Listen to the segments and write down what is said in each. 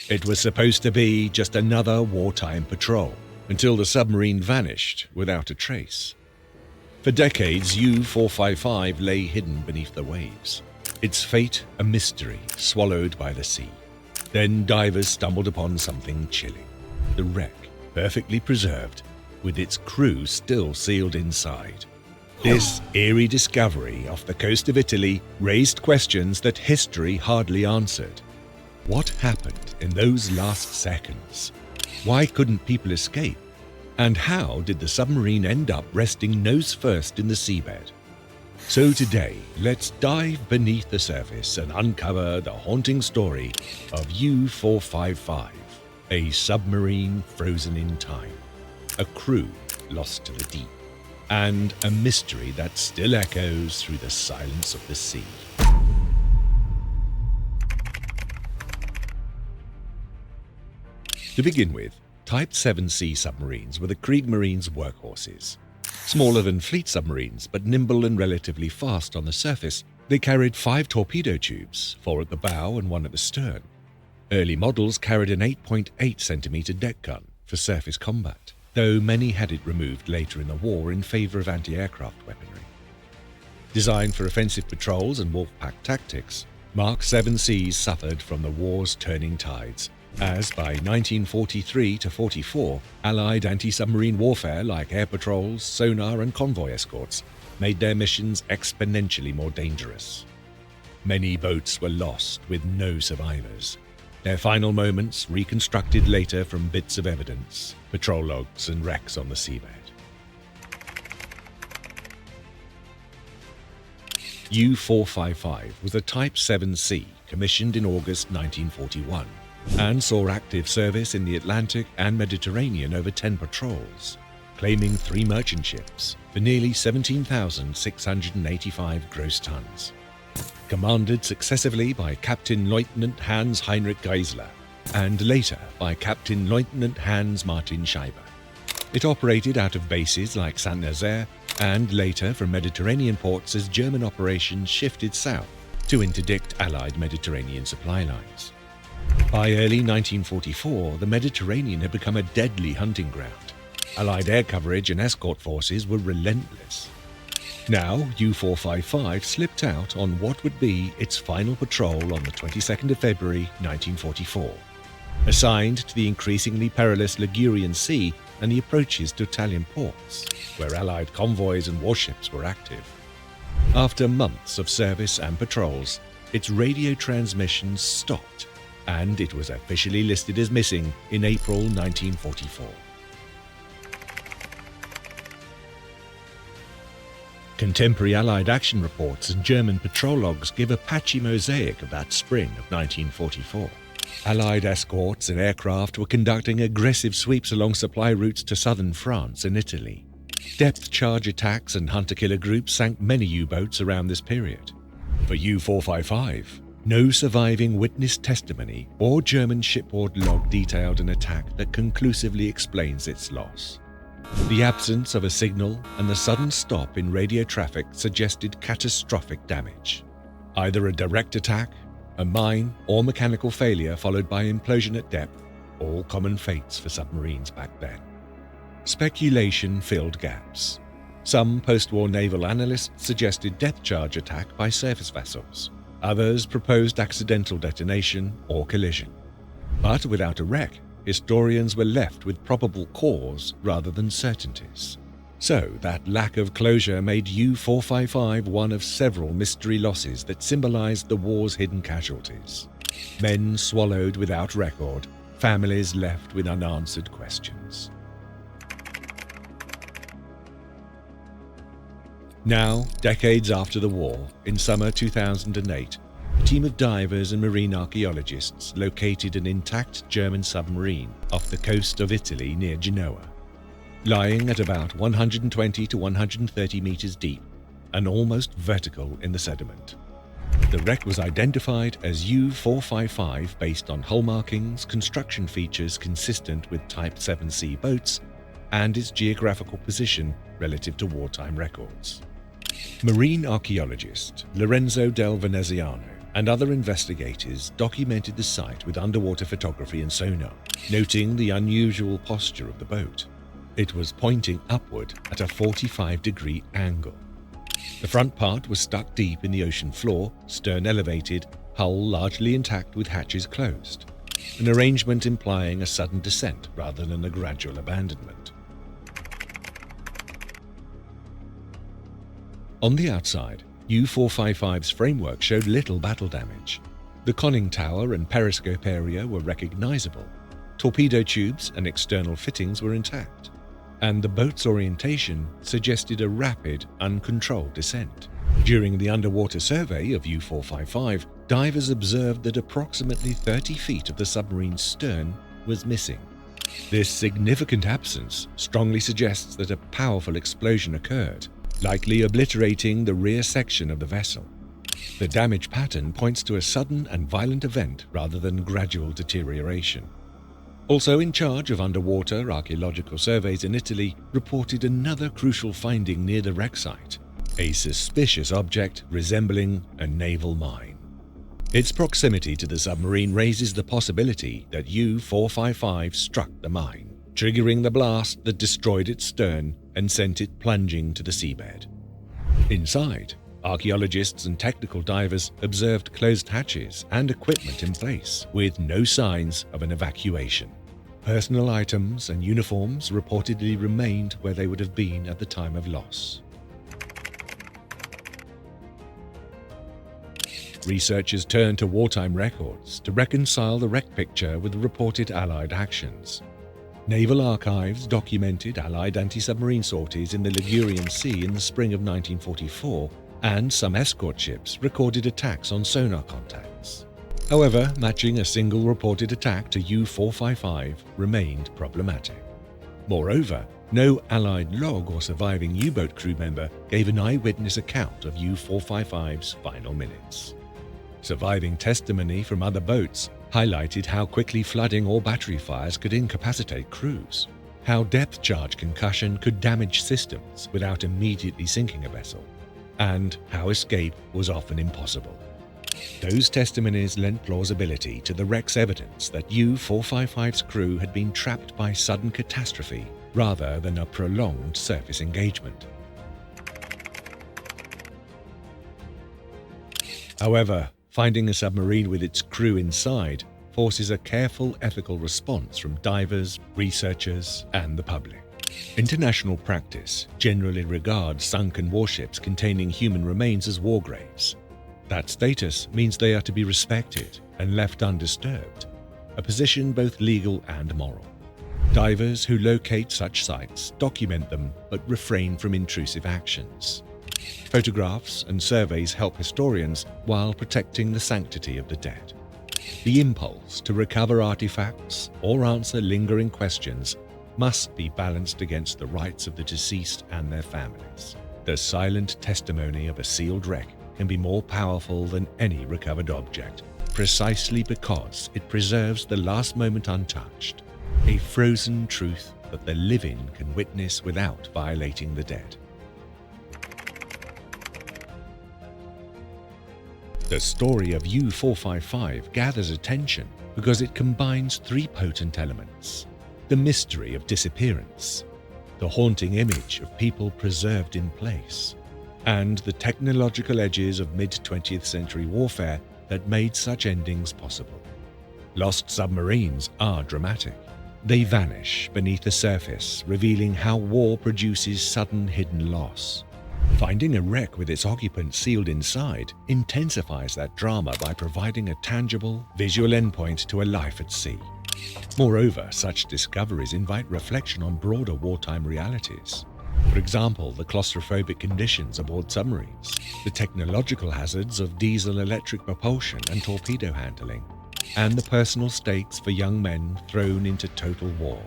It was supposed to be just another wartime patrol, until the submarine vanished without a trace. For decades, U-455 lay hidden beneath the waves, its fate a mystery swallowed by the sea. Then divers stumbled upon something chilling: the wreck, perfectly preserved, with its crew still sealed inside. This eerie discovery off the coast of Italy raised questions that history hardly answered. What happened in those last seconds? Why couldn't people escape? And how did the submarine end up resting nose first in the seabed? So today, let's dive beneath the surface and uncover the haunting story of U-455, a submarine frozen in time, a crew lost to the deep, and a mystery that still echoes through the silence of the sea. To begin with, Type 7C submarines were the Kriegmarine's workhorses. Smaller than fleet submarines, but nimble and relatively fast on the surface, they carried 5 torpedo tubes, 4 at the bow and 1 at the stern. Early models carried an 8.8 centimeter deck gun for surface combat, though many had it removed later in the war in favor of anti-aircraft weaponry. Designed for offensive patrols and wolfpack tactics, Mark 7Cs suffered from the war's turning tides, as by 1943-44, Allied anti-submarine warfare like air patrols, sonar and convoy escorts made their missions exponentially more dangerous. Many boats were lost with no survivors, their final moments reconstructed later from bits of evidence, patrol logs and wrecks on the seabed. U-455 was a Type 7C commissioned in August 1941 and saw active service in the Atlantic and Mediterranean over 10 patrols, claiming 3 merchant ships for nearly 17,685 gross tons. Commanded successively by Captain Lieutenant Hans Heinrich Geisler and later by Captain Lieutenant Hans Martin Scheiber. It operated out of bases like Saint-Nazaire and later from Mediterranean ports as German operations shifted south to interdict Allied Mediterranean supply lines. By early 1944, the Mediterranean had become a deadly hunting ground. Allied air coverage and escort forces were relentless. Now, U-455 slipped out on what would be its final patrol on the 22nd of February 1944, assigned to the increasingly perilous Ligurian Sea and the approaches to Italian ports, where Allied convoys and warships were active. After months of service and patrols, its radio transmissions stopped, and it was officially listed as missing in April 1944. Contemporary Allied action reports and German patrol logs give a patchy mosaic of that spring of 1944. Allied escorts and aircraft were conducting aggressive sweeps along supply routes to southern France and Italy. Depth charge attacks and hunter-killer groups sank many U-boats around this period. For U-455, no surviving witness testimony or German shipboard log detailed an attack that conclusively explains its loss. The absence of a signal and the sudden stop in radio traffic suggested catastrophic damage. Either a direct attack, a mine, or mechanical failure followed by implosion at depth, all common fates for submarines back then. Speculation filled gaps. Some post-war naval analysts suggested depth charge attack by surface vessels. Others proposed accidental detonation or collision. But without a wreck, historians were left with probable cause rather than certainties. So that lack of closure made U-455 one of several mystery losses that symbolized the war's hidden casualties. Men swallowed without record, families left with unanswered questions. Now, decades after the war, in summer 2008, a team of divers and marine archaeologists located an intact German submarine off the coast of Italy near Genoa. Lying at about 120 to 130 meters deep and almost vertical in the sediment. The wreck was identified as U-455 based on hull markings, construction features consistent with Type 7C boats, and its geographical position relative to wartime records. Marine archaeologist Lorenzo del Veneziano and other investigators documented the site with underwater photography and sonar, noting the unusual posture of the boat. It was pointing upward at a 45-degree angle. The front part was stuck deep in the ocean floor, stern elevated, hull largely intact with hatches closed, an arrangement implying a sudden descent rather than a gradual abandonment. On the outside, U-455's framework showed little battle damage. The conning tower and periscope area were recognizable. Torpedo tubes and external fittings were intact, and the boat's orientation suggested a rapid, uncontrolled descent. During the underwater survey of U-455, divers observed that approximately 30 feet of the submarine's stern was missing. This significant absence strongly suggests that a powerful explosion occurred, likely obliterating the rear section of the vessel. The damage pattern points to a sudden and violent event rather than gradual deterioration. Also in charge of underwater archaeological surveys in Italy reported another crucial finding near the wreck site, a suspicious object resembling a naval mine. Its proximity to the submarine raises the possibility that U-455 struck the mine, triggering the blast that destroyed its stern and sent it plunging to the seabed. Inside, archaeologists and technical divers observed closed hatches and equipment in place, with no signs of an evacuation. Personal items and uniforms reportedly remained where they would have been at the time of loss. Researchers turned to wartime records to reconcile the wreck picture with reported Allied actions. Naval archives documented Allied anti-submarine sorties in the Ligurian Sea in the spring of 1944, and some escort ships recorded attacks on sonar contacts. However, matching a single reported attack to U-455 remained problematic. Moreover, no Allied log or surviving U-boat crew member gave an eyewitness account of U-455's final minutes. Surviving testimony from other boats highlighted how quickly flooding or battery fires could incapacitate crews, how depth charge concussion could damage systems without immediately sinking a vessel, and how escape was often impossible. Those testimonies lent plausibility to the wreck's evidence that U-455's crew had been trapped by sudden catastrophe rather than a prolonged surface engagement. However, finding a submarine with its crew inside forces a careful ethical response from divers, researchers, and the public. International practice generally regards sunken warships containing human remains as war graves. That status means they are to be respected and left undisturbed, a position both legal and moral. Divers who locate such sites document them but refrain from intrusive actions. Photographs and surveys help historians while protecting the sanctity of the dead. The impulse to recover artifacts or answer lingering questions must be balanced against the rights of the deceased and their families. The silent testimony of a sealed wreck can be more powerful than any recovered object, precisely because it preserves the last moment untouched, a frozen truth that the living can witness without violating the dead. The story of U-455 gathers attention because it combines three potent elements: the mystery of disappearance, the haunting image of people preserved in place, and the technological edges of mid-20th century warfare that made such endings possible. Lost submarines are dramatic. They vanish beneath the surface, revealing how war produces sudden hidden loss. Finding a wreck with its occupants sealed inside intensifies that drama by providing a tangible, visual endpoint to a life at sea. Moreover, such discoveries invite reflection on broader wartime realities. For example, the claustrophobic conditions aboard submarines, the technological hazards of diesel-electric propulsion and torpedo handling, and the personal stakes for young men thrown into total war.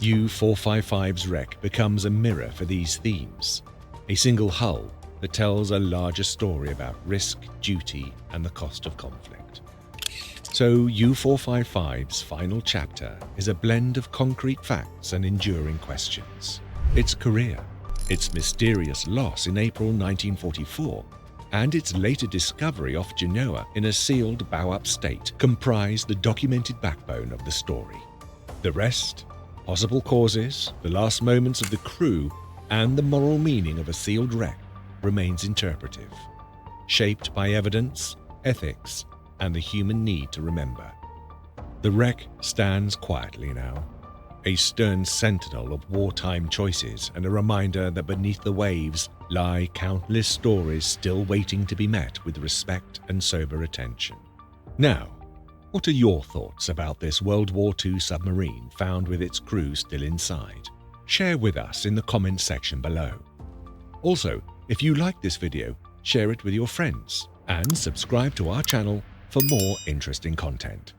U-455's wreck becomes a mirror for these themes, a single hull that tells a larger story about risk, duty, and the cost of conflict. So U-455's final chapter is a blend of concrete facts and enduring questions. Its career, its mysterious loss in April 1944, and its later discovery off Genoa in a sealed bow-up state comprise the documented backbone of the story. The rest, possible causes, the last moments of the crew, and the moral meaning of a sealed wreck remains interpretive, shaped by evidence, ethics, and the human need to remember. The wreck stands quietly now, a stern sentinel of wartime choices and a reminder that beneath the waves lie countless stories still waiting to be met with respect and sober attention. Now, what are your thoughts about this World War II submarine found with its crew still inside? Share with us in the comments section below. Also, if you like this video, share it with your friends and subscribe to our channel for more interesting content.